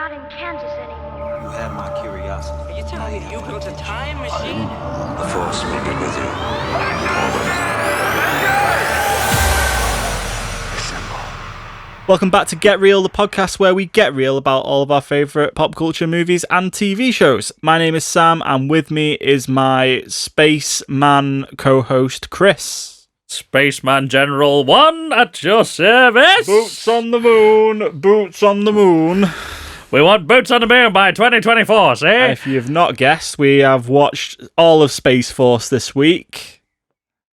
not in Kansas anymore. You have my curiosity. Are you telling me you built a time machine? The Force will be with you. Assemble. Welcome back to Get Real, the podcast where we get real about all of our favourite pop culture movies and TV shows. My name is Sam, and with me is my Spaceman co-host, Chris. Spaceman General 1 at your service! Boots on the moon, boots on the moon. We want boots on the moon by 2024, see? If you've not guessed, we have watched all of Space Force this week.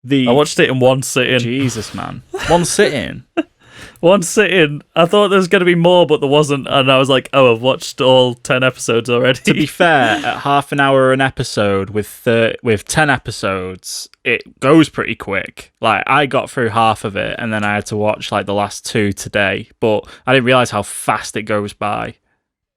I watched it in one sitting. Jesus, man. One sitting? One sitting. I thought there was going to be more, but there wasn't, and I was like, oh, I've watched all 10 episodes already. To be fair, at half an hour an episode with 10 episodes, it goes pretty quick. Like, I got through half of it, and then I had to watch like the last 2 today, but I didn't realise how fast it goes by.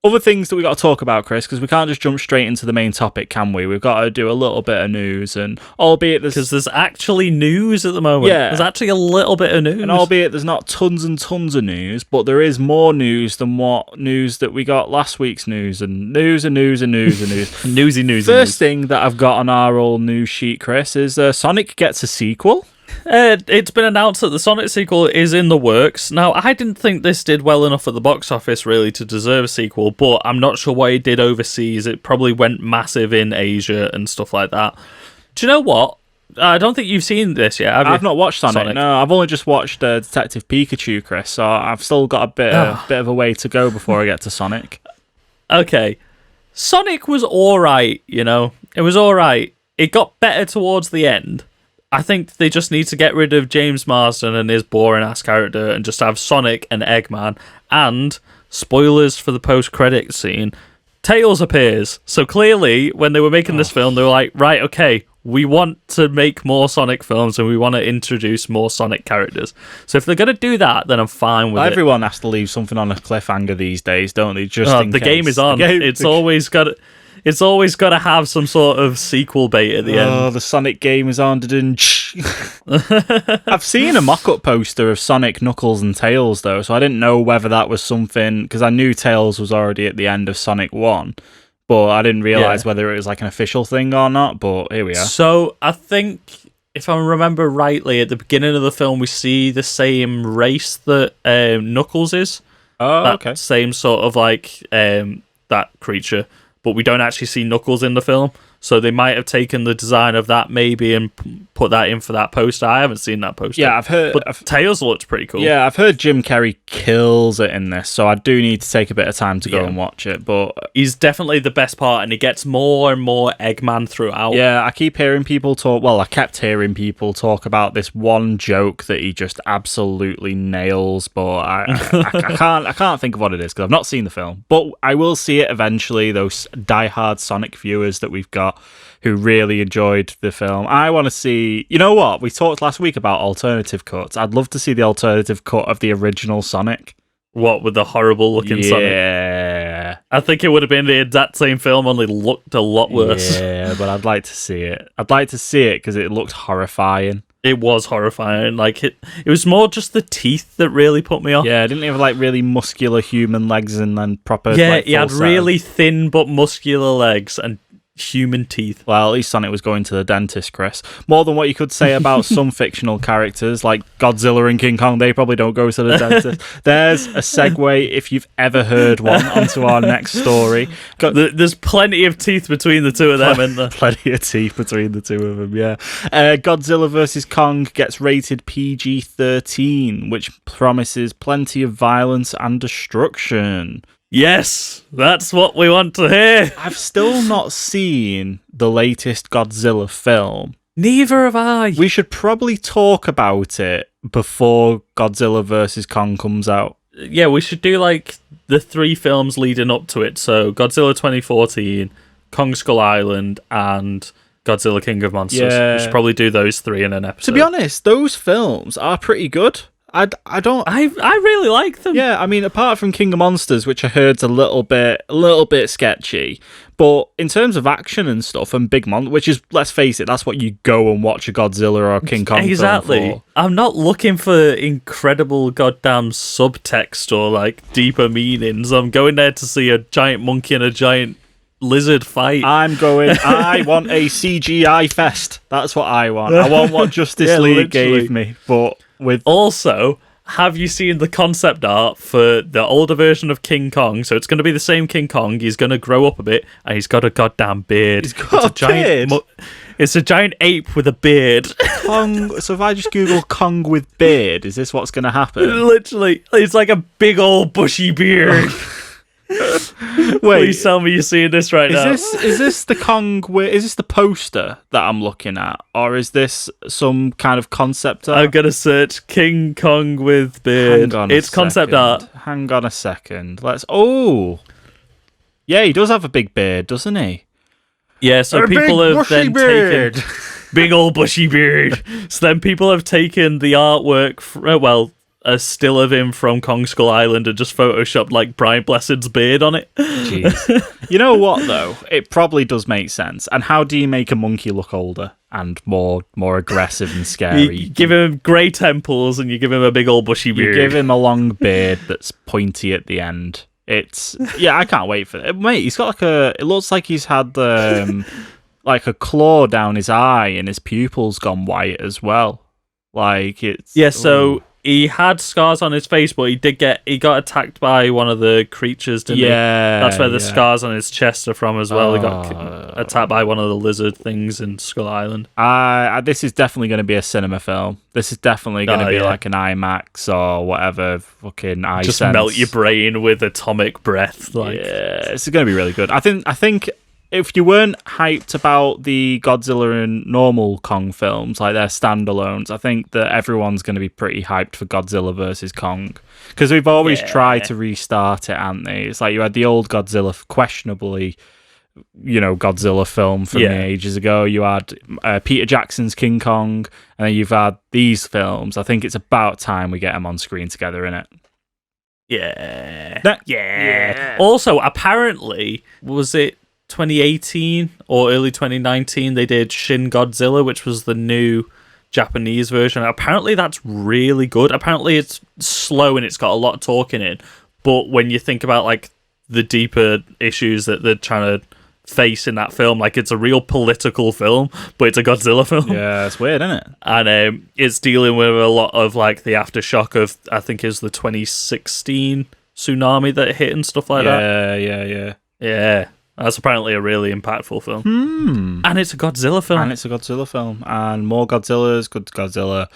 Other things that we got to talk about, Chris, because we can't just jump straight into the main topic, can we? We've got to do a little bit of news, and albeit there's actually news at the moment. Yeah. There's actually a little bit of news. And albeit there's not tons and tons of news, but there is more news than what news that we got last week's news, and news and news and news and news. Newsy news. First thing that I've got on our old news sheet, Chris, is Sonic gets a sequel. It's been announced that the Sonic sequel is in the works. Now, I didn't think this did well enough at the box office, really, to deserve a sequel, but I'm not sure what it did overseas. It probably went massive in Asia and stuff like that. Do you know what? I don't think you've seen this yet, have you? I've not watched Sonic. No, I've only just watched Detective Pikachu, Chris, so I've still got a bit of a way to go before I get to Sonic. Okay. Sonic was alright, you know? It was alright. It got better towards the end. I think they just need to get rid of James Marsden and his boring-ass character and just have Sonic and Eggman. And, spoilers for the post-credit scene, Tails appears. So clearly, when they were making this film, they were like, right, okay, we want to make more Sonic films and we want to introduce more Sonic characters. So if they're going to do that, then I'm fine with it. Everyone has to leave something on a cliffhanger these days, don't they? Just in the case. game is on. It's always got to have some sort of sequel bait at the end. Oh, the Sonic game is on. I've seen a mock-up poster of Sonic, Knuckles, and Tails, though, so I didn't know whether that was something, because I knew Tails was already at the end of Sonic 1, but I didn't realise whether it was like an official thing or not, but here we are. So, I think, if I remember rightly, at the beginning of the film, we see the same race that Knuckles is. Oh, that okay. Same sort of, like, that creature. But we don't actually see Knuckles in the film, so they might have taken the design of that maybe and put that in for that poster. I haven't seen that poster. Yeah, I've heard. But Tails looks pretty cool. Yeah, I've heard Jim Carrey kills it in this, so I do need to take a bit of time to go and watch it. But he's definitely the best part, and he gets more and more Eggman throughout. Yeah, I keep hearing people talk. Well, I kept hearing people talk about this one joke that he just absolutely nails, but I can't think of what it is because I've not seen the film. But I will see it eventually. Those diehard Sonic viewers that we've got who really enjoyed the film. I want to see... You know what? We talked last week about alternative cuts. I'd love to see the alternative cut of the original Sonic. What, with the horrible looking Sonic? Yeah. I think it would have been the exact same film, only looked a lot worse. Yeah, but I'd like to see it. I'd like to see it because it looked horrifying. It was horrifying. Like it was more just the teeth that really put me off. Yeah, didn't he have like really muscular human legs and then proper? Yeah, like, he had really thin but muscular legs and human teeth. Well, at least Sonic was going to the dentist, Chris. More than what you could say about some fictional characters like Godzilla and King Kong. They probably don't go to the dentist. There's a segue, if you've ever heard one, onto our next story. There's plenty of teeth between the two of them, isn't there? Plenty of teeth between the two of them, yeah. Godzilla vs. Kong gets rated PG-13, which promises plenty of violence and destruction. Yes, that's what we want to hear. I've still not seen the latest Godzilla film. Neither have I. We should probably talk about it before Godzilla vs. Kong comes out. Yeah, we should do like the 3 films leading up to it. So Godzilla 2014, Kong Skull Island, and Godzilla King of Monsters. Yeah. We should probably do those 3 in an episode. To be honest, those films are pretty good. I don't. I really like them. Yeah, I mean, apart from King of Monsters, which I heard's a little bit sketchy, but in terms of action and stuff, and which is, let's face it, that's what you go and watch a Godzilla or a King Kong film for. I'm not looking for incredible goddamn subtext or like deeper meanings. I'm going there to see a giant monkey and a giant lizard fight. I want a CGI fest. That's what I want. I want what Justice League gave me, but with... Also, have you seen the concept art for the older version of King Kong? So it's going to be the same King Kong. He's going to grow up a bit, and he's got a goddamn beard. He's got a beard? It's a giant ape with a beard. Kong. So if I just Google Kong with beard, is this what's going to happen? Literally, it's like a big old bushy beard. Wait, please tell me you're seeing this right now. Is this the Kong? Is this the poster that I'm looking at, or is this some kind of concept art? I'm gonna search King Kong with beard. It's concept art. Hang on a second. Oh, yeah, he does have a big beard, doesn't he? Yeah. So people have then taken big old bushy beard. So then people have taken the artwork. A still of him from Kong Skull Island and just photoshopped like Brian Blessed's beard on it. Jeez. You know what though? It probably does make sense. And how do you make a monkey look older and more aggressive and scary? You give him grey temples and you give him a big old bushy beard. You give him a long beard that's pointy at the end. I can't wait for it. Mate, he's got it looks like he's had like a claw down his eye and his pupils gone white as well. Like it's... Yeah, so... Ooh. He had scars on his face, but he got attacked by one of the creatures, didn't he? That's where the scars on his chest are from as well. He got attacked by one of the lizard things in Skull Island. This is definitely going to be a cinema film. This is definitely going to be like an IMAX or whatever fucking iSense. Just melt your brain with atomic breath. Like. Yeah, this is going to be really good. I think if you weren't hyped about the Godzilla and normal Kong films, like their standalones, I think that everyone's going to be pretty hyped for Godzilla versus Kong. Because we've always tried to restart it, haven't they? It's like you had the old Godzilla, questionably, Godzilla film from ages ago. You had Peter Jackson's King Kong, and then you've had these films. I think it's about time we get them on screen together, innit? Yeah. Also, apparently, was it 2018 or early 2019 they did Shin Godzilla, which was the new Japanese version. Apparently that's really good. Apparently it's slow and it's got a lot of talking in, but when you think about like the deeper issues that they're trying to face in that film, like it's a real political film, but it's a Godzilla film. Yeah, it's weird, isn't it? And it's dealing with a lot of like the aftershock of, I think it's the 2016 tsunami that hit and stuff like that. Yeah. That's apparently a really impactful film. And it's a Godzilla film. And more Godzillas, good Godzilla.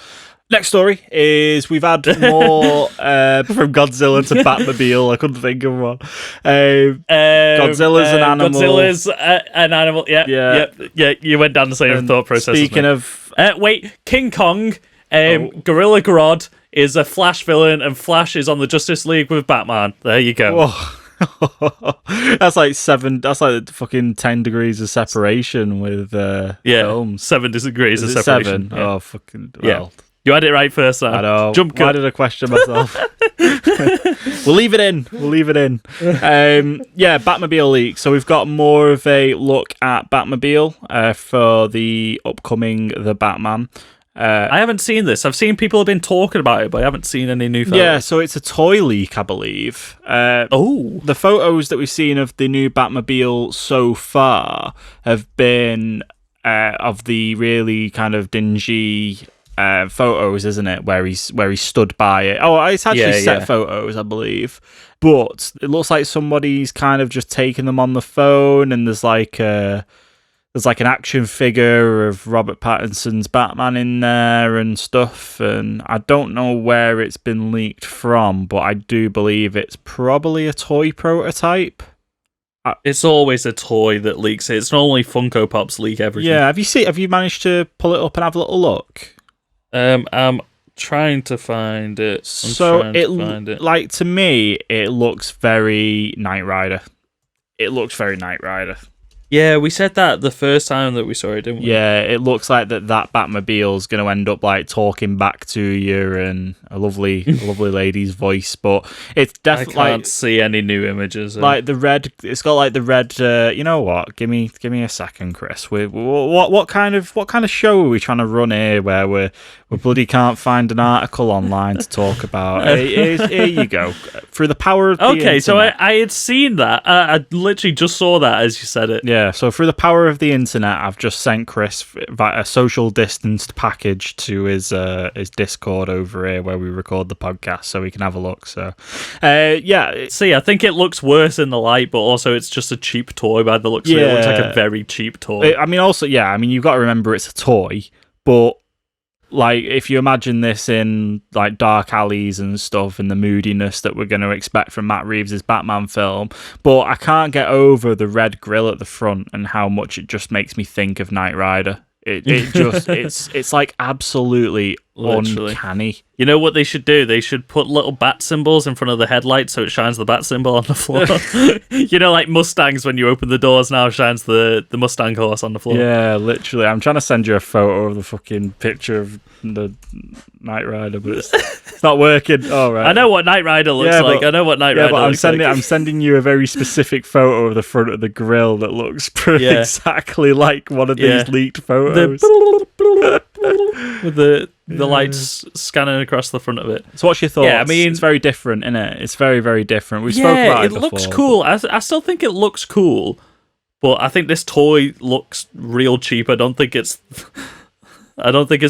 Next story is we've had more from Godzilla to Batmobile. I couldn't think of one. Godzilla's an animal. Godzilla's an animal. Yeah. You went down the same thought process. Speaking of... King Kong, Gorilla Grodd is a Flash villain, and Flash is on the Justice League with Batman. There you go. Whoa. That's like fucking 10 degrees of separation with films. 7 degrees of separation. 7? Yeah. Oh, fucking well. You had it right first time. I know. Why did I question myself? We'll leave it in. Batmobile leak. So we've got more of a look at Batmobile for the upcoming The Batman. I haven't seen this. I've seen people have been talking about it, but I haven't seen any new photos. Yeah, so it's a toy leak, I believe. The photos that we've seen of the new Batmobile so far have been of the really kind of dingy photos, isn't it? Where he's stood by it. Oh, it's actually set photos, I believe. But it looks like somebody's kind of just taken them on the phone, and there's like an action figure of Robert Pattinson's Batman in there and stuff, and I don't know where it's been leaked from, but I do believe it's probably a toy prototype. It's always a toy that leaks it. It's normally Funko Pops leak everything. Yeah, have you managed to pull it up and have a little look? I'm trying to find it. To me, it looks very Knight Rider. Yeah, we said that the first time that we saw it, didn't we? Yeah, it looks like that Batmobile's going to end up like talking back to you and a lovely lady's voice, but it's definitely I can't see any new images. Like the red, it's got like the red. You know what? Give me a second, Chris. What kind of show are we trying to run here where we bloody can't find an article online to talk about? Here you go. Through the power of the internet. So I had seen that. I literally just saw that as you said it. Yeah, so through the power of the internet, I've just sent Chris a social distanced package to his Discord over here where we record the podcast, so we can have a look. So, yeah. See, I think it looks worse in the light, but also it's just a cheap toy by the looks of it. It looks like a very cheap toy. You've got to remember it's a toy, but like if you imagine this in like dark alleys and stuff and the moodiness that we're going to expect from Matt Reeves' Batman film, but I can't get over the red grille at the front and how much it just makes me think of Knight Rider. It just it's like absolutely Literally. uncanny. You know what they should do? They should put little bat symbols in front of the headlights so it shines the bat symbol on the floor. You know, like Mustangs, when you open the doors now, shines the Mustang horse on the floor. Yeah, literally. I'm trying to send you a photo of the fucking picture of the Knight Rider, but it's not working. All right. I know what Knight Rider looks like. I know what Knight Rider looks like. I'm sending you a very specific photo of the front of the grille that looks exactly like one of these leaked photos. With the lights scanning across the front of it. So what's your thoughts? Yeah, I mean, it's very different, isn't it? It's very, very different. We spoke about it before. It looks cool. I still think it looks cool, but I think this toy looks real cheap. I don't think it's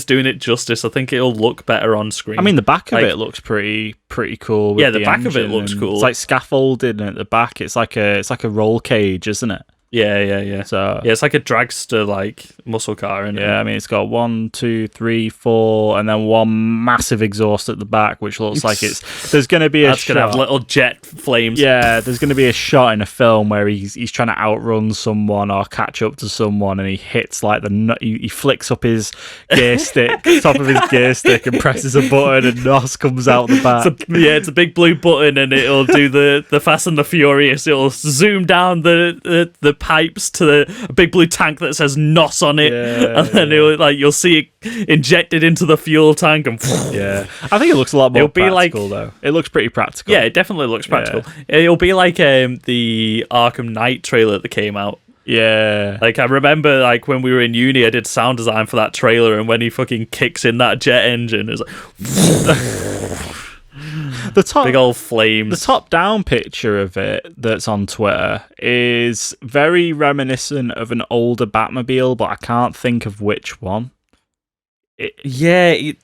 doing it justice. I think it'll look better on screen. I mean, the back of it looks pretty cool. With the back of it looks cool. It's like scaffolding at the back. It's like a roll cage, isn't it? Yeah. So it's like a dragster like muscle car, isn't it? Yeah, I mean it's got 1, 2, 3, 4, and then one massive exhaust at the back, which looks like there's going to be that's going to have little jet flames. Yeah, there's going to be a shot in a film where he's trying to outrun someone or catch up to someone, and he hits like he flicks up his gear stick, top of his gear stick, and presses a button, and NOS comes out the back. It's a big blue button, and it'll do the Fast and the Furious. It'll zoom down the pipes to the big blue tank that says NOS on it, and then you'll see it injected into the fuel tank, and I think it looks a lot more practical though. It looks pretty practical. Yeah, it definitely looks practical. It'll be like the Arkham Knight trailer that came out. Yeah. Like I remember like when we were in uni, I did sound design for that trailer, and when he fucking kicks in that jet engine, it's like big old flames. The top-down picture of it that's on Twitter is very reminiscent of an older Batmobile, but I can't think of which one. You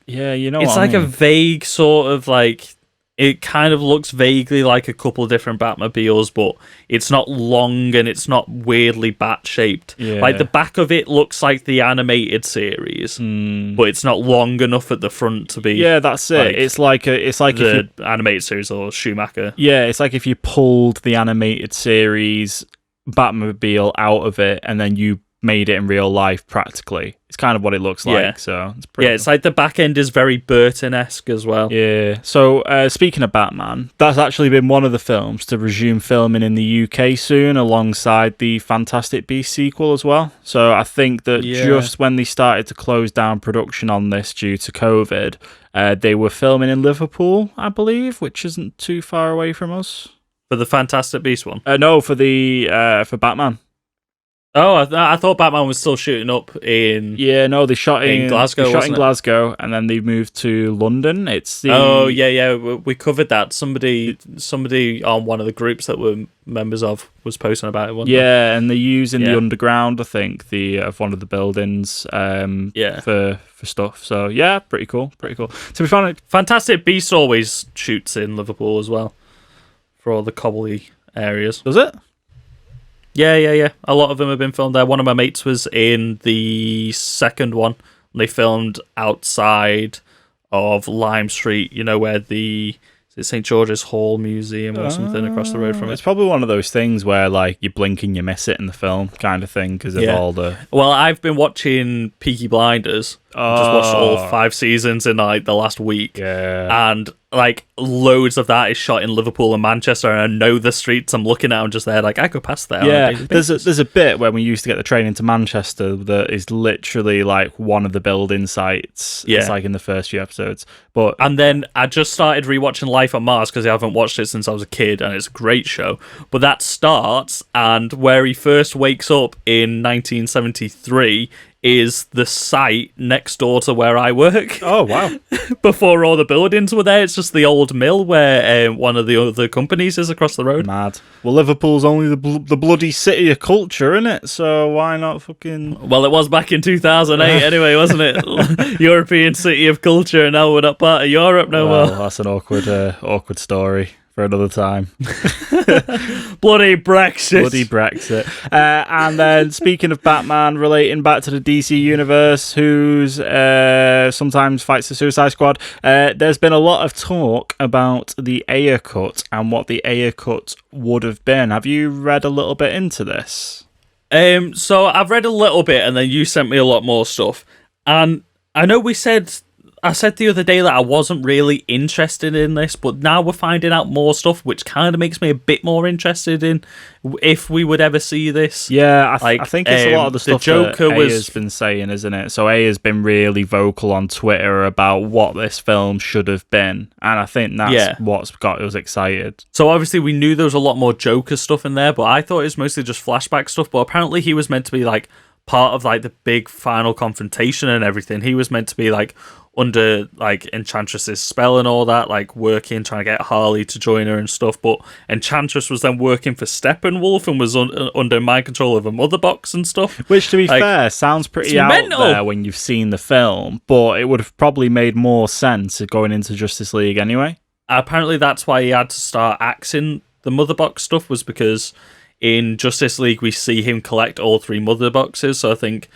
know, it's like a vague sort of like. It kind of looks vaguely like a couple of different Batmobiles, but it's not long and it's not weirdly bat-shaped. Yeah. Like the back of it looks like the animated series, but it's not long enough at the front to be. Yeah, that's it. It's like the animated series or Schumacher. Yeah, it's like if you pulled the animated series Batmobile out of it and then you made it in real life practically. It's kind of what it looks like. So it's pretty it's like the back end is very Burton-esque as well. Yeah. So speaking of Batman, that's actually been one of the films to resume filming in the UK soon, alongside the Fantastic Beasts sequel as well. So I think that just when they started to close down production on this due to COVID, they were filming in Liverpool, I believe, which isn't too far away from us. For the Fantastic Beasts one? No, for Batman. Oh, I thought Batman was still shooting up in. Yeah, no, they shot in Glasgow. They shot in Glasgow, and then they moved to London. It's the. Oh yeah, we covered that. Somebody on one of the groups that we're members of was posting about it. Yeah, and they're using the underground, I think, of one of the buildings. For stuff. So yeah, pretty cool. So we found it. Fantastic Beasts always shoots in Liverpool as well, for all the cobbly areas. Does it? Yeah. A lot of them have been filmed there. One of my mates was in the second one. They filmed outside of Lime Street, you know, where the St. George's Hall Museum or something across the road from it. It's probably one of those things where, like, you blink and you miss it in the film kind of thing because of all the... Well, I've been watching Peaky Blinders. I just watched all 5 seasons in like the last week. Yeah. And like loads of that is shot in Liverpool and Manchester, and I know the streets. I'm looking at them just there, like I could pass there. Yeah, there's a bit when we used to get the train into Manchester that is literally like one of the building sites. Yeah. It's like in the first few episodes. But And then I just started rewatching Life on Mars because I haven't watched it since I was a kid, and it's a great show. But that starts, and where he first wakes up in 1973 is the site next door to where I work. oh wow. Before all the buildings were there, it's just the old mill where one of the other companies is across the road. Mad. Well, Liverpool's only the bloody city of culture, isn't it? So why not fucking... Well, it was back in 2008 anyway, wasn't it? European city of culture, and now we're not part of Europe no Well, more. that's an awkward story for another time. Bloody Brexit. Bloody Brexit. And then, speaking of Batman, relating back to the DC universe, who's sometimes fights the Suicide Squad, there's been a lot of talk about the Ayer cut and what the Ayer cut would have been. Have you read a little bit into this? So I've read a little bit, and then you sent me a lot more stuff. And I know I said the other day that I wasn't really interested in this, but now we're finding out more stuff, which kind of makes me a bit more interested in if we would ever see this. Yeah, I think it's a lot of the stuff Joker that Ayer's been saying, isn't it? So Ayer's been really vocal on Twitter about what this film should have been, and I think that's what's got us excited. So obviously we knew there was a lot more Joker stuff in there, but I thought it was mostly just flashback stuff, but apparently he was meant to be like part of like the big final confrontation and everything. He was meant to be like under like Enchantress's spell and all that, like working, trying to get Harley to join her and stuff, but Enchantress was then working for Steppenwolf and was under mind control of a mother box and stuff. Which, to be fair, sounds pretty out there when you've seen the film, but it would have probably made more sense going into Justice League anyway. Apparently that's why he had to start axing the mother box stuff, was because in Justice League we see him collect all 3 mother boxes, so I think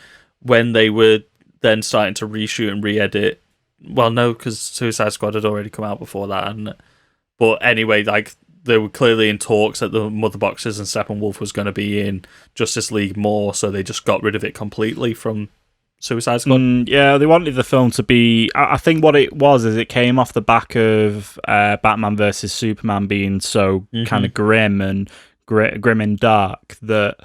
when they were then starting to reshoot and re-edit, well, no, because Suicide Squad had already come out before that, hadn't it? But anyway, like they were clearly in talks that the mother boxes and Steppenwolf was going to be in Justice League more, so they just got rid of it completely from Suicide Squad. Yeah, they wanted the film to be... I think what it was is it came off the back of Batman versus Superman being so kind of grim and dark that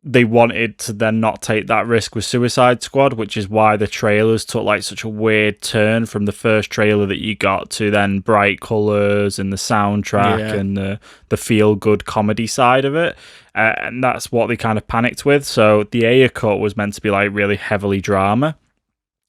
they wanted to then not take that risk with Suicide Squad, which is why the trailers took like such a weird turn from the first trailer that you got to then bright colours and the soundtrack and the feel-good comedy side of it. And that's what they kind of panicked with. So the Ayer cut was meant to be like really heavily drama.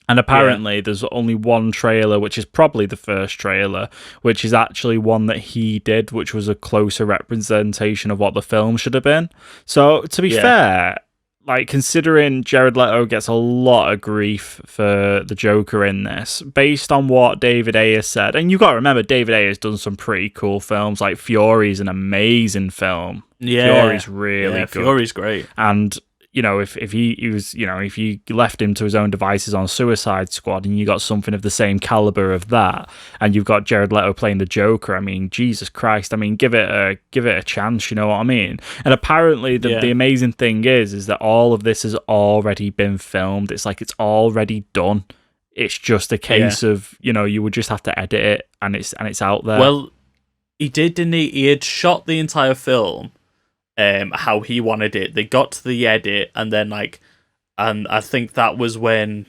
And apparently there's only one trailer, which is probably the first trailer, which is actually one that he did, which was a closer representation of what the film should have been. So, to be fair, like considering Jared Leto gets a lot of grief for the Joker in this, based on what David Ayer said, and you've got to remember, David Ayer's done some pretty cool films, like Fury's an amazing film. Yeah. Fury's really good. Fury's great. And... you know, if he was, you know, if you left him to his own devices on Suicide Squad and you got something of the same caliber of that, and you've got Jared Leto playing the Joker, I mean, Jesus Christ, I mean, give it a chance, you know what I mean? And apparently the amazing thing is that all of this has already been filmed. It's like it's already done. It's just a case of, you know, you would just have to edit it and it's out there. Well, he did, didn't he? He had shot the entire film. How he wanted it. They got to the edit, and then and I think that was when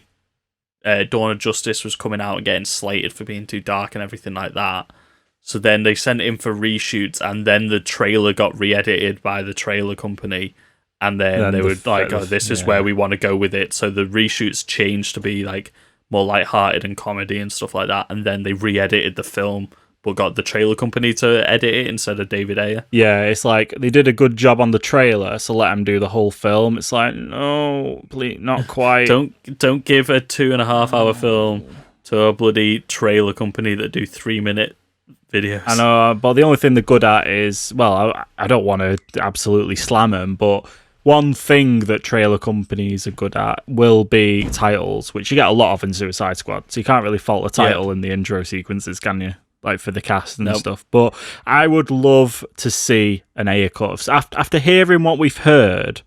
Dawn of Justice was coming out and getting slated for being too dark and everything like that. So then they sent him for reshoots, and then the trailer got re-edited by the trailer company, and then they were like, "Oh, this is where we want to go with it." So the reshoots changed to be like more lighthearted and comedy and stuff like that, and then they re-edited the film, but got the trailer company to edit it instead of David Ayer. Yeah, it's like they did a good job on the trailer, so let them do the whole film. It's like, no, please, not quite. Don't give a 2.5-hour film to a bloody trailer company that do 3-minute videos. I know, but the only thing they're good at is, well, I don't want to absolutely slam them, but one thing that trailer companies are good at will be titles, which you get a lot of in Suicide Squad, so you can't really fault a title in the intro sequences, can you? Like for the cast and stuff. But I would love to see an Ayer cut. After hearing what we've heard,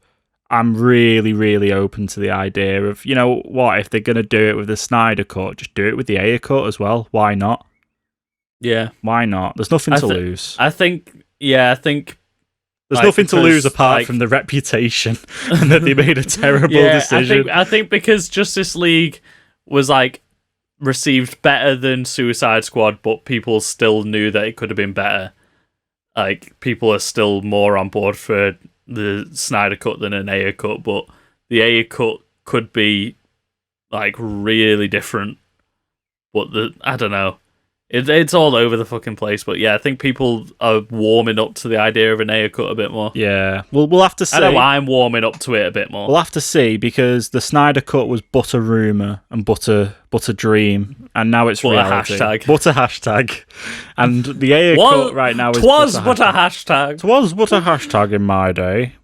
I'm really, really open to the idea of, you know what, if they're going to do it with the Snyder Cut, just do it with the Ayer Cut as well. Why not? Yeah. Why not? There's nothing to lose. I think There's nothing to lose apart from the reputation and that they made a terrible decision. I think because Justice League was like received better than Suicide Squad, but people still knew that it could have been better. Like, people are still more on board for the Snyder Cut than an Ayer Cut, but the Ayer Cut could be like really different. But I don't know. It's all over the fucking place, but yeah, I think people are warming up to the idea of an Ayer Cut a bit more. Yeah, we'll have to see. I know I'm warming up to it a bit more. We'll have to see, because the Snyder Cut was but a rumour and but a dream, and now it's reality. But a hashtag. And the Ayer Cut right now is Twas but a hashtag. Twas but a hashtag in my day.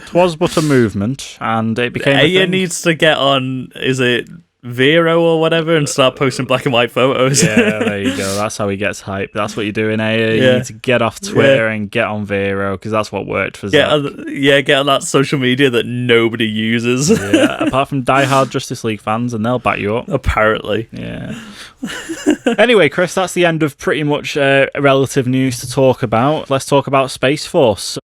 Twas but a movement, and it became a Ayer thing. needs to get on, is it Vero or whatever, and start posting black and white photos. Yeah, there you go. That's how he gets hype. That's what you're doing, Ayer. You need to get off Twitter and get on Vero, because that's what worked for Zack. Get on that social media that nobody uses. Yeah, apart from diehard Justice League fans, and they'll back you up. Apparently. Yeah. Anyway, Chris, that's the end of pretty much relative news to talk about. Let's talk about Space Force.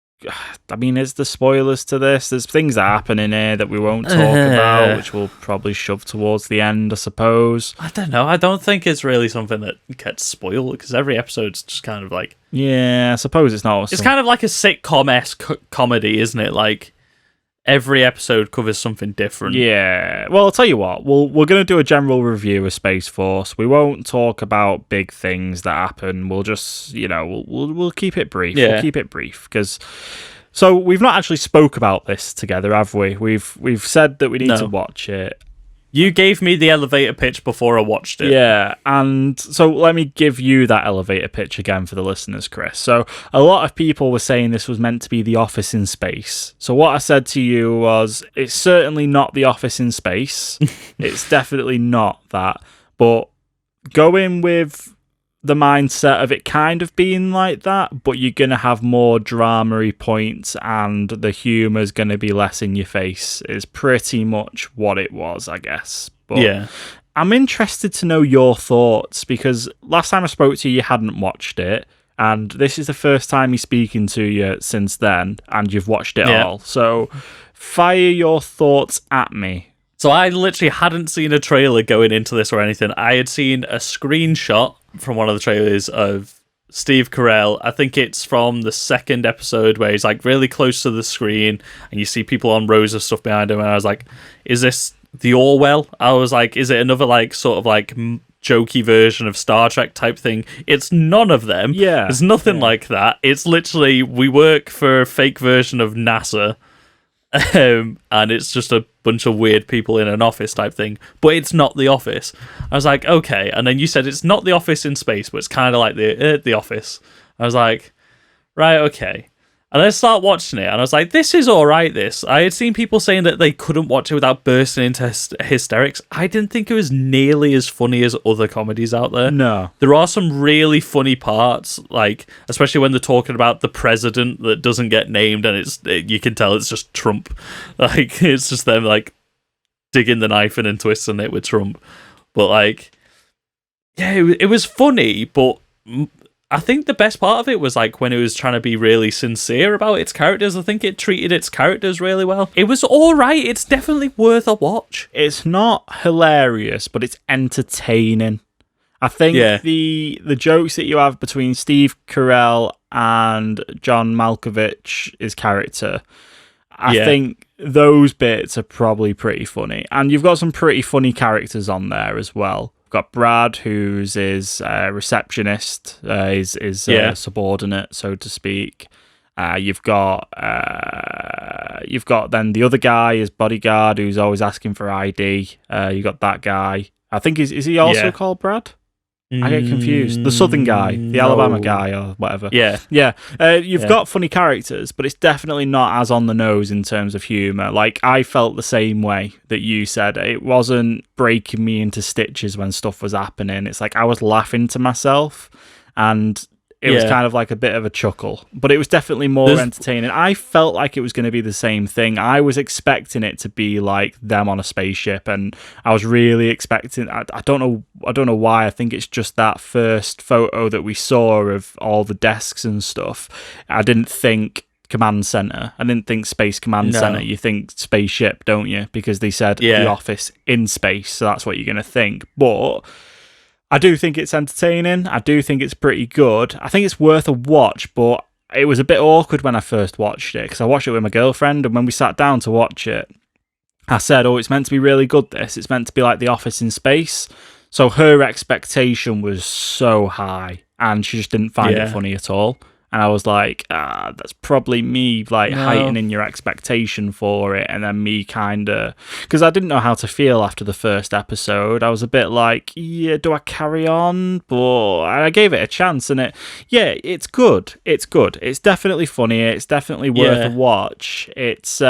I mean, is there spoilers to this? There's things that happen in here that we won't talk about, which we'll probably shove towards the end, I suppose. I don't know. I don't think it's really something that gets spoiled, because every episode's just kind of like... Yeah, I suppose it's not... It's kind of like a sitcom-esque comedy, isn't it? Like, every episode covers something different. Yeah. Well, I'll tell you what. We're going to do a general review of Space Force. We won't talk about big things that happen. We'll just, we'll keep it brief. Yeah. We'll keep it brief, because... So we've not actually spoke about this together, have we? We've said that we need to watch it. You gave me the elevator pitch before I watched it. Yeah, and so let me give you that elevator pitch again for the listeners, Chris. So a lot of people were saying this was meant to be The Office in space. So what I said to you was, it's certainly not The Office in space. It's definitely not that. But go in with the mindset of it kind of being like that, but you're going to have more drama-y points and the humour's going to be less in your face, is pretty much what it was, I guess. But yeah. I'm interested to know your thoughts, because last time I spoke to you hadn't watched it, and this is the first time he's speaking to you since then, and you've watched it all. So fire your thoughts at me. So I literally hadn't seen a trailer going into this or anything. I had seen a screenshot from one of the trailers of Steve Carrell. I think it's from the second episode where he's like really close to the screen and you see people on rows of stuff behind him. And I was like, is this the Orwell? I was like, is it another like sort of like jokey version of Star Trek type thing? It's none of them. Yeah. There's nothing like that. It's literally, we work for a fake version of NASA. And it's just a bunch of weird people in an office type thing, but it's not The Office. I was like, okay. And then you said it's not The Office in space, but it's kind of like the Office. I was like, right, okay. And I start watching it, and I was like, this is all right, this. I had seen people saying that they couldn't watch it without bursting into hysterics. I didn't think it was nearly as funny as other comedies out there. No. There are some really funny parts, like, especially when they're talking about the president that doesn't get named, and you can tell it's just Trump. Like, it's just them, like, digging the knife in and twisting it with Trump. But, like, yeah, it was funny, but... I think the best part of it was like when it was trying to be really sincere about its characters. I think it treated its characters really well. It was all right. It's definitely worth a watch. It's not hilarious, but it's entertaining. I think the jokes that you have between Steve Carell and John Malkovich, his character, I think those bits are probably pretty funny. And you've got some pretty funny characters on there as well. Got Brad, who's his receptionist, his subordinate, so to speak. You've got then the other guy, his bodyguard, who's always asking for ID. You got that guy. I think is he also called Brad? I get confused. The Southern guy, the Alabama guy, or whatever. Yeah. You've got funny characters, but it's definitely not as on the nose in terms of humour. Like, I felt the same way that you said. It wasn't breaking me into stitches when stuff was happening. It's like I was laughing to myself, and It was Yeah. kind of like a bit of a chuckle, but it was definitely more There's- entertaining. I felt like it was going to be the same thing. I was expecting it to be like them on a spaceship, and I was really expecting. I don't know why. I think it's just that first photo that we saw of all the desks and stuff. I didn't think command center. I didn't think space command No. center. You think spaceship, don't you? Because they said Yeah. the office in space, so that's what you're going to think. But I do think it's entertaining. I do think it's pretty good. I think it's worth a watch, but it was a bit awkward when I first watched it because I watched it with my girlfriend, and when we sat down to watch it, I said, "Oh, it's meant to be really good. This, it's meant to be like The Office in space." So her expectation was so high, and she just didn't find it funny at all. And I was like, that's probably me like heightening your expectation for it, and then me kind of, because I didn't know how to feel after the first episode. I was a bit like, yeah, do I carry on? But I gave it a chance, and it's good. It's good. It's definitely funny. It's definitely worth a watch. It's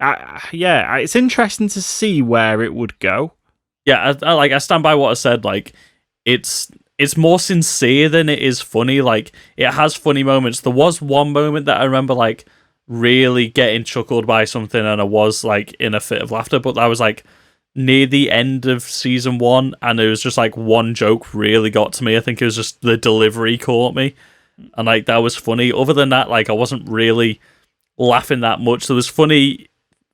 it's interesting to see where it would go. Yeah, I stand by what I said. Like, it's more sincere than it is funny. Like, it has funny moments. There was one moment that I remember, like, really getting chuckled by something, and I was, like, in a fit of laughter, but that was, like, near the end of season 1, and it was just, like, one joke really got to me. I think it was just the delivery caught me, and, like, that was funny. Other than that, like, I wasn't really laughing that much. There was funny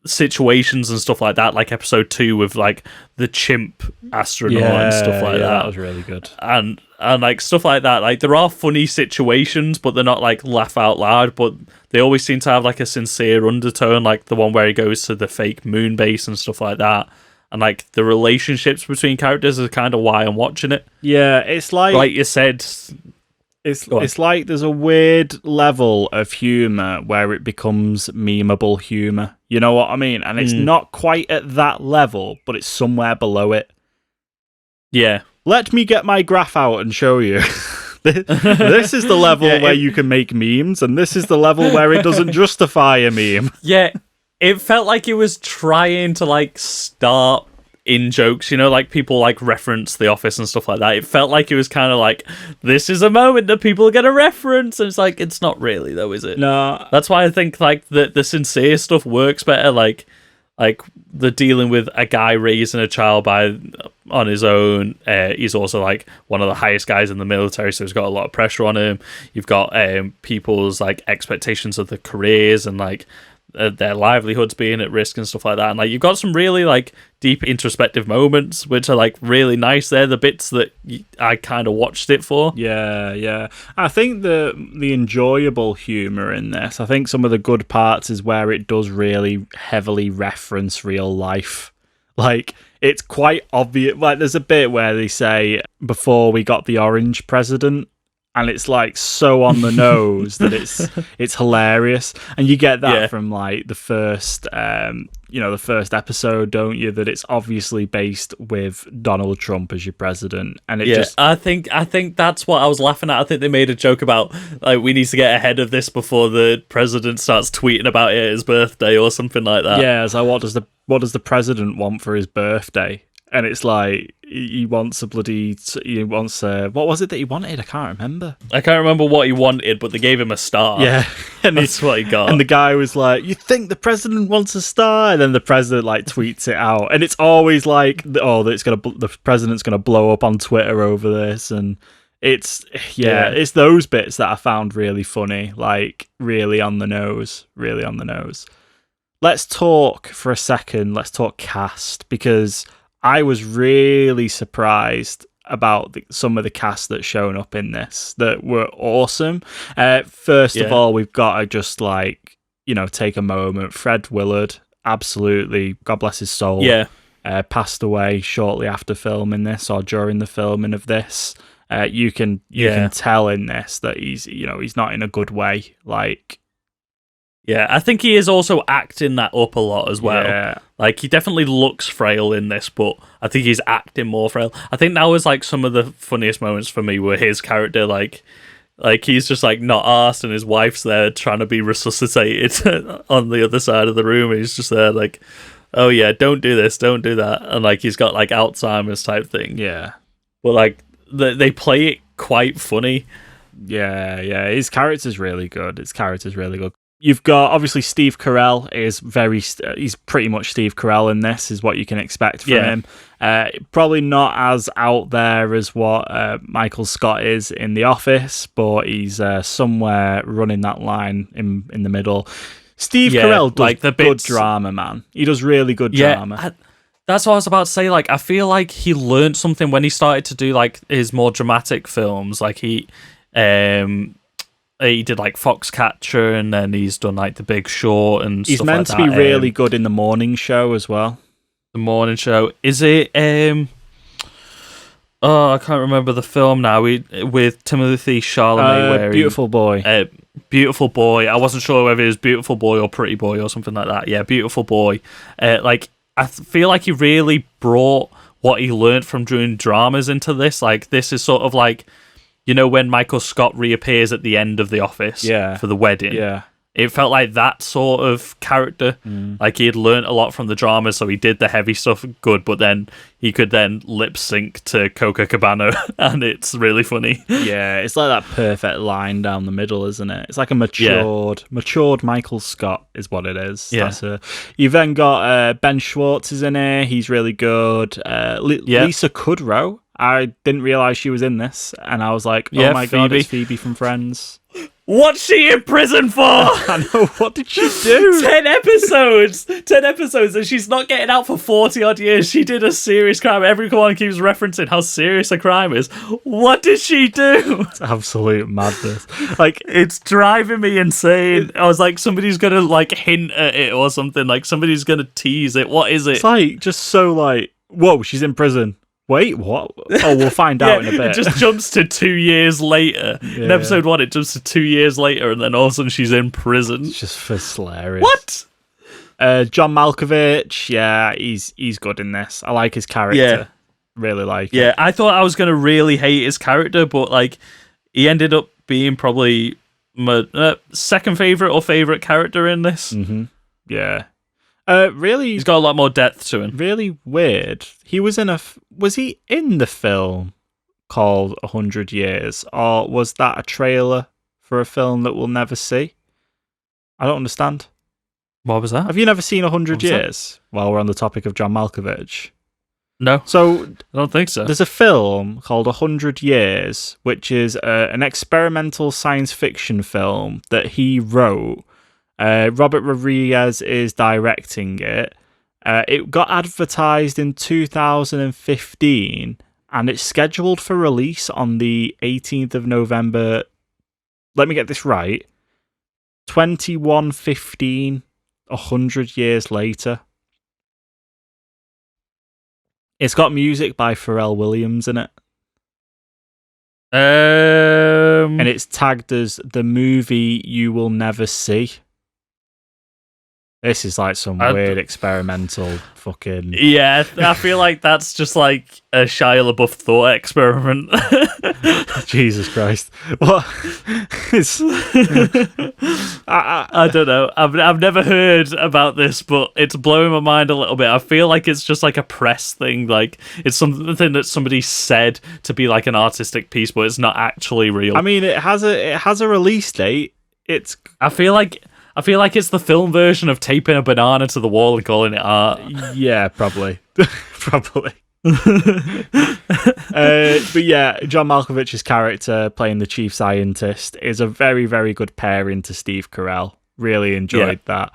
situations and stuff like that, like episode 2 with like the chimp astronaut and stuff like that. That was really good. And like stuff like that. Like, there are funny situations, but they're not like laugh out loud, but they always seem to have like a sincere undertone, like the one where he goes to the fake moon base and stuff like that. And like the relationships between characters is kind of why I'm watching it. Yeah, it's like you said, it's like there's a weird level of humour where it becomes memeable humour. You know what I mean? And it's not quite at that level, but it's somewhere below it. Yeah. Let me get my graph out and show you. This is the level where you can make memes, and this is the level where it doesn't justify a meme. Yeah, it felt like it was trying to like start in jokes, you know, like people like reference The Office and stuff like that. It felt like it was kind of like, this is a moment that people are going to reference, and it's like, it's not really though, is it? No. That's why I think like the sincere stuff works better. Like the dealing with a guy raising a child on his own. He's also like one of the highest guys in the military, so he's got a lot of pressure on him. You've got people's like expectations of their careers and like their livelihoods being at risk and stuff like that. And like you've got some really like deep introspective moments which are like really nice. They're the bits that I kind of watched it for. Yeah. I think the enjoyable humour in this, I think some of the good parts is where it does really heavily reference real life. Like, it's quite obvious. Like, there's a bit where they say, before we got the orange president, and it's like so on the nose that it's hilarious, and you get that from like the first the first episode, don't you? That it's obviously based with Donald Trump as your president, and it just I think that's what I was laughing at. I think they made a joke about like, we need to get ahead of this before the president starts tweeting about it at his birthday or something like that. Yeah, so what does the president want for his birthday? And it's like, he wants what was it that he wanted? I can't remember. I can't remember what he wanted, but they gave him a star. Yeah. And that's what he got. And the guy was like, you think the president wants a star? And then the president like tweets it out. And it's always like, the president's going to blow up on Twitter over this. And it's those bits that I found really funny, like really on the nose. Let's talk for a second. Let's talk cast, because I was really surprised about some of the cast that's shown up in this that were awesome. First of all, we've got to just like, take a moment. Fred Willard, absolutely, God bless his soul. Yeah. Passed away shortly after filming this, or during the filming of this. You can tell in this that he's not in a good way. Like, yeah, I think he is also acting that up a lot as well. Yeah. Like, he definitely looks frail in this, but I think he's acting more frail. I think that was like some of the funniest moments for me were his character, like he's just like not arsed, and his wife's there trying to be resuscitated on the other side of the room. And he's just there like, oh yeah, don't do this, don't do that. And like he's got like Alzheimer's type thing. Yeah. But like they play it quite funny. Yeah. His character's really good. You've got obviously Steve Carell he's pretty much Steve Carell in this, is what you can expect from him. Probably not as out there as what Michael Scott is in The Office, but he's somewhere running that line in the middle. Steve Carell does like the good bits... drama, man. He does really good drama. That's what I was about to say. Like, I feel like he learned something when he started to do like his more dramatic films. Like he did like Foxcatcher, and then he's done like The Big Short and he's stuff meant like to that. be really good in The Morning Show as well. The Morning Show. Is it? I can't remember the film now. With Timothée Chalamet, Beautiful Boy. Beautiful Boy. I wasn't sure whether it was Beautiful Boy or Pretty Boy or something like that. Yeah, Beautiful Boy. Like, I feel like he really brought what he learned from doing dramas into this. Like, this is sort of like, you know, when Michael Scott reappears at the end of The Office for the wedding. Yeah. It felt like that sort of character. Like, he had learned a lot from the drama, so he did the heavy stuff good, but then he could then lip sync to Coca Cabana, and it's really funny. Yeah, it's like that perfect line down the middle, isn't it? It's like a matured Michael Scott is what it is. Yeah. You've then got Ben Schwartz is in here. He's really good. Lisa Kudrow. I didn't realise she was in this, and I was like, oh my God, it's Phoebe from Friends. What's she in prison for? I know, what did she do? 10 episodes, and she's not getting out for 40 odd years. She did a serious crime. Everyone keeps referencing how serious a crime is. What did she do? It's absolute madness. Like, it's driving me insane. I was like, somebody's gonna like hint at it or something. Like, somebody's gonna tease it. What is it? It's like, just so like, whoa, she's in prison. Wait, what? Oh, we'll find out in a bit. It just jumps to 2 years later. In episode 1, it jumps to 2 years later, and then all of a sudden she's in prison. It's just hilarious. What? John Malkovich, he's good in this. I like his character. Yeah. Really like it. Yeah, I thought I was going to really hate his character, but like he ended up being probably my second favourite or favourite character in this. Mm-hmm. Yeah. Really, he's got a lot more depth to him. Really weird. He was was he in the film called 100 Years, or was that a trailer for a film that we'll never see? I don't understand. What was that? Have you never seen 100 Years? While we're on the topic of John Malkovich. No. So I don't think so. There's a film called 100 Years, which is an experimental science fiction film that he wrote. Robert Rodriguez is directing it. It got advertised in 2015, and it's scheduled for release on the 18th of November. Let me get this right. 2115, 100 years later. It's got music by Pharrell Williams in it. And it's tagged as the movie you will never see. This is like some weird experimental fucking... Yeah, I feel like that's just like a Shia LaBeouf thought experiment. Jesus Christ. What? I don't know. I've never heard about this, but it's blowing my mind a little bit. I feel like it's just like a press thing. Like, it's something that somebody said to be like an artistic piece, but it's not actually real. I mean, it has a release date. I feel like it's the film version of taping a banana to the wall and calling it art. Yeah, probably. Probably. But yeah, John Malkovich's character playing the chief scientist is a very, very good pairing to Steve Carell. Really enjoyed that.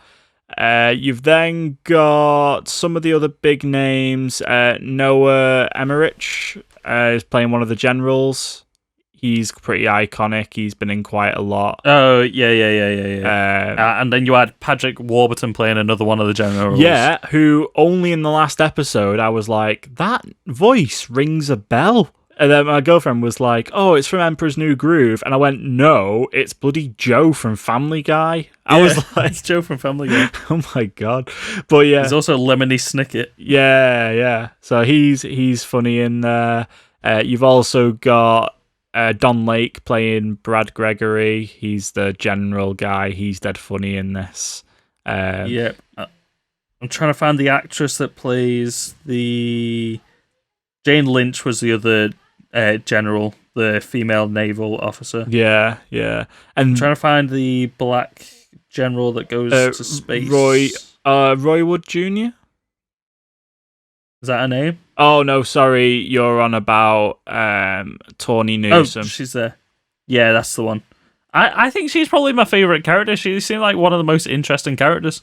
You've then got some of the other big names. Noah Emmerich is playing one of the generals. He's pretty iconic. He's been in quite a lot. Oh, yeah. And then you had Patrick Warburton playing another one of the generals. Yeah, who only in the last episode I was like, that voice rings a bell. And then my girlfriend was like, oh, it's from Emperor's New Groove. And I went, no, it's bloody Joe from Family Guy. I was like... It's Joe from Family Guy. Oh my God. But yeah. There's also Lemony Snicket. Yeah. So he's funny in there. You've also got... Don Lake playing Brad Gregory. He's the general guy. He's dead funny in this. Yeah. I'm trying to find the actress that plays the... Jane Lynch was the other general the female naval officer. Yeah, yeah. And I'm trying to find the black general that goes to space. Roy Wood Jr.? Is that her name? Oh, no, sorry. You're on about Tawny Newsome. Oh, she's there. Yeah, that's the one. I think she's probably my favourite character. She seemed like one of the most interesting characters.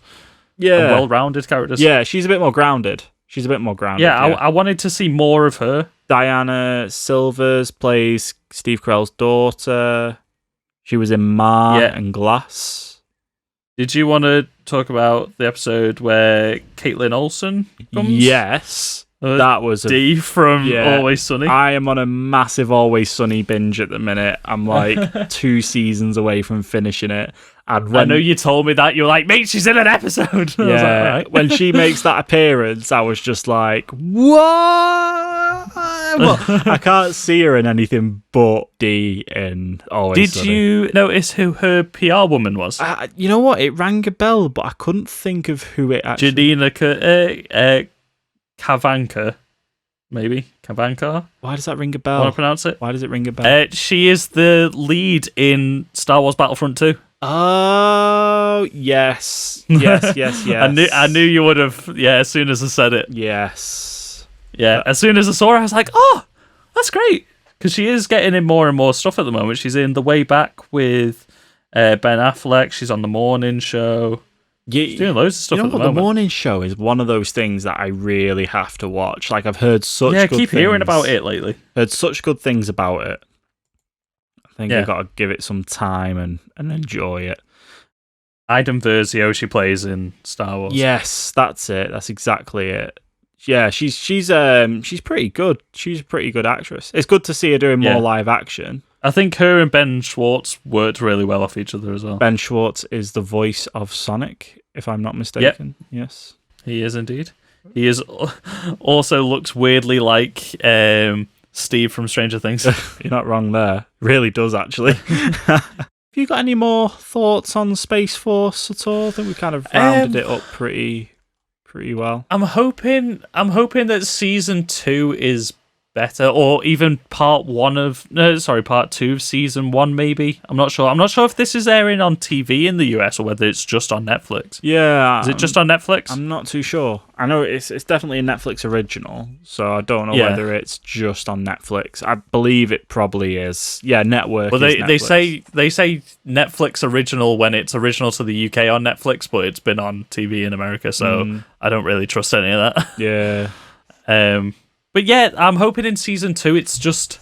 Yeah. And well-rounded characters. Yeah, she's a bit more grounded. Yeah, I wanted to see more of her. Diana Silvers plays Steve Carell's daughter. She was in Ma and Glass. Did you want to talk about the episode where Caitlin Olsen comes? Yes. That was Dee from Always Sunny. I am on a massive Always Sunny binge at the minute. I'm like 2 seasons away from finishing it. And I know you told me that. You were like, mate, she's in an episode. I was like, all right. When she makes that appearance, I was just like, what? Well, I can't see her in anything but Dee in Always Sunny. Did you notice who her PR woman was? You know what? It rang a bell, but I couldn't think of who it actually... Janina Kavanka, maybe? Kavanka? Why does that ring a bell? Want to pronounce it? Why does it ring a bell? She is the lead in Star Wars Battlefront 2. Oh, yes. Yes. I knew you would have, as soon as I said it. Yes. Yeah, as soon as I saw her, I was like, oh, that's great. Because she is getting in more and more stuff at the moment. She's in The Way Back with Ben Affleck. She's on The Morning Show. She's doing loads of stuff at the moment. The Morning Show is one of those things that I really have to watch. Like, I've heard such good things. Yeah, keep hearing about it lately. Heard such good things about it. I think I've got to give it some time and enjoy it. Iden Versio, she plays in Star Wars. Yes, that's it. That's exactly it. Yeah, she's pretty good. She's a pretty good actress. It's good to see her doing more live action. I think her and Ben Schwartz worked really well off each other as well. Ben Schwartz is the voice of Sonic, if I'm not mistaken. Yep. Yes. He is indeed. He is also looks weirdly like Steve from Stranger Things. You're not wrong there. Really does, actually. Have you got any more thoughts on Space Force at all? I think we kind of rounded it up pretty well. I'm hoping that season 2 is better, or even part 2 of season 1, maybe. I'm not sure if this is airing on TV in the US or whether it's just on Netflix. Yeah, is it just on Netflix? I'm not too sure. I know it's definitely a Netflix original, so I don't know whether it's just on Netflix. I believe it probably is. Yeah, network. Well, they say Netflix original when it's original to the UK on Netflix, but it's been on TV in America, so I don't really trust any of that. Yeah. But yeah, I'm hoping in season 2 it's just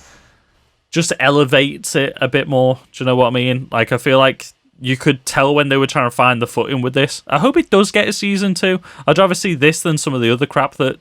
elevates it a bit more. Do you know what I mean? Like, I feel like you could tell when they were trying to find the footing with this. I hope it does get a season 2. I'd rather see this than some of the other crap that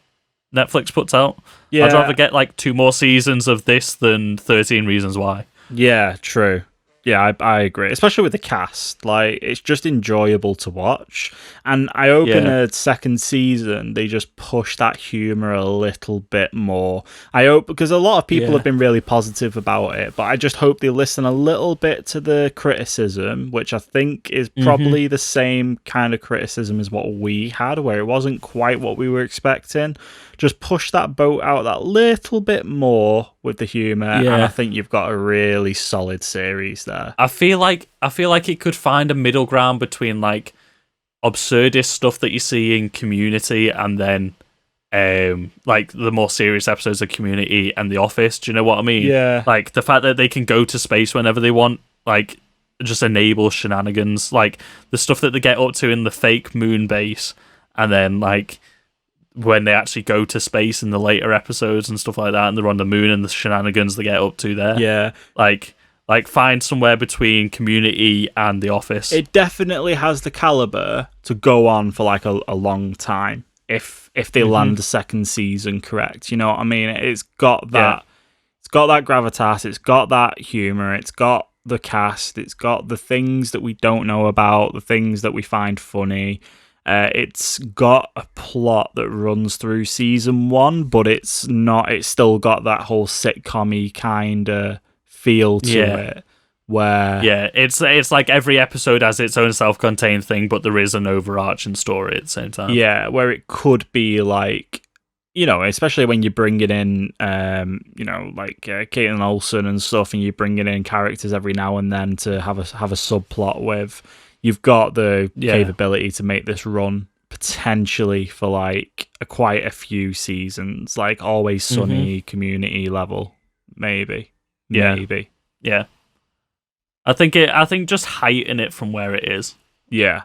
Netflix puts out. Yeah. I'd rather get like 2 more seasons of this than 13 Reasons Why. Yeah, true. Yeah, I agree. Especially with the cast. Like, it's just enjoyable to watch. And I hope in a second season, they just push that humour a little bit more. I hope, because a lot of people have been really positive about it, but I just hope they listen a little bit to the criticism, which I think is probably the same kind of criticism as what we had, where it wasn't quite what we were expecting. Just push that boat out that little bit more with the humour, and I think you've got a really solid series there. I feel like it could find a middle ground between like absurdist stuff that you see in Community and then like the more serious episodes of Community and The Office. Do you know what I mean? Yeah. Like the fact that they can go to space whenever they want, like, just enable shenanigans, like the stuff that they get up to in the fake moon base, and then like when they actually go to space in the later episodes and stuff like that, and they're on the moon and the shenanigans they get up to there. Yeah. Like find somewhere between Community and The Office. It definitely has the caliber to go on for like a long time if they land the second season correct. You know what I mean? It's got that it's got that gravitas, it's got that humor, it's got the cast, it's got the things that we don't know about, the things that we find funny. It's got a plot that runs through season 1, but it's still got that whole sitcom-y kind of feel to it, where it's like every episode has its own self-contained thing, but there is an overarching story at the same time. Yeah, where it could be like especially when you're bringing in, like Caitlin Olsen and stuff, and you're bringing in characters every now and then to have a subplot with, you've got the capability to make this run potentially for like quite a few seasons, like Always Sunny, Community level, maybe. Yeah. I think just heighten it from where it is. Yeah,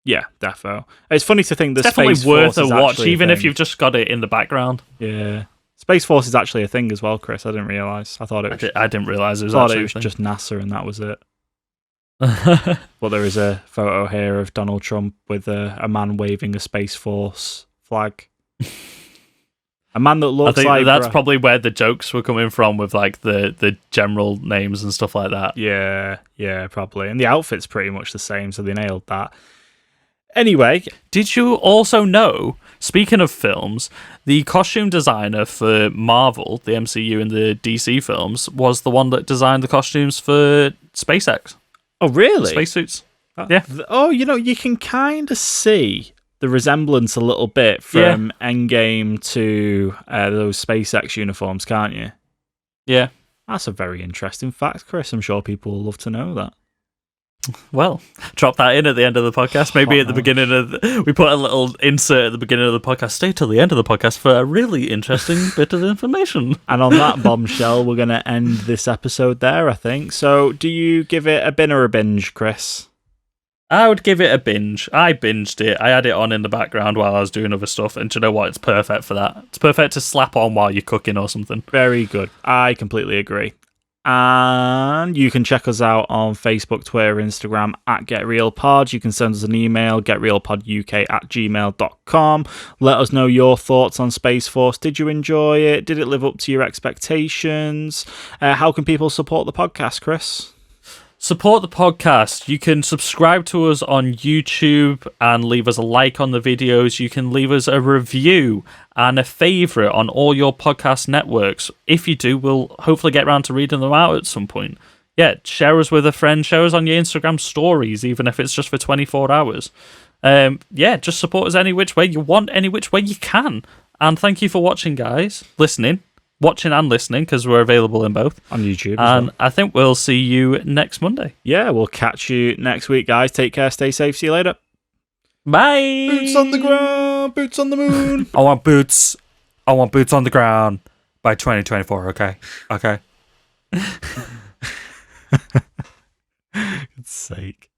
defo. It's funny to think that it's definitely Space worth Force a is watch, actually even a if thing. you've just got it in the background. Yeah, Space Force is actually a thing as well, Chris. I didn't realise. I thought it was. I didn't realise it was. Thought actually it was a thing. just NASA and that was it. But there is a photo here of Donald Trump with a man waving a Space Force flag. A man that looks I think like that's probably where the jokes were coming from with like the general names and stuff like that. Yeah, probably. And the outfit's pretty much the same, so they nailed that. Anyway, did you also know, speaking of films, the costume designer for Marvel, the MCU and the DC films, was the one that designed the costumes for SpaceX. Oh, really? Spacesuits. Yeah. Oh, you can kind of see the resemblance a little bit from Endgame to those SpaceX uniforms, can't you? Yeah. That's a very interesting fact, Chris. I'm sure people will love to know that. Well, drop that in at the end of the podcast. Maybe at the beginning we put a little insert at the beginning of the podcast. Stay till the end of the podcast for a really interesting bit of information. And on that bombshell, we're going to end this episode there, I think. So do you give it a bin or a binge, Chris? I would give it a binge. I binged it. I had it on in the background while I was doing other stuff. And do you know what? It's perfect for that. It's perfect to slap on while you're cooking or something. Very good. I completely agree. And you can check us out on Facebook, Twitter, Instagram at GetRealPod. You can send us an email, getrealpoduk@gmail.com. Let us know your thoughts on Space Force. Did you enjoy it? Did it live up to your expectations? How can people support the podcast, Chris? Support the podcast. You can subscribe to us on YouTube and leave us a like on the videos. You can leave us a review and a favourite on all your podcast networks. If you do, we'll hopefully get around to reading them out at some point. Yeah, share us with a friend. Share us on your Instagram stories, even if it's just for 24 hours. Just support us any which way you want, any which way you can. And thank you for watching, guys. Watching and listening, because we're available in both. On YouTube. And I think we'll see you next Monday. Yeah, we'll catch you next week, guys. Take care, stay safe, see you later. Bye! Boots on the ground, boots on the moon. I want boots on the ground by 2024, okay? Okay. God's sake.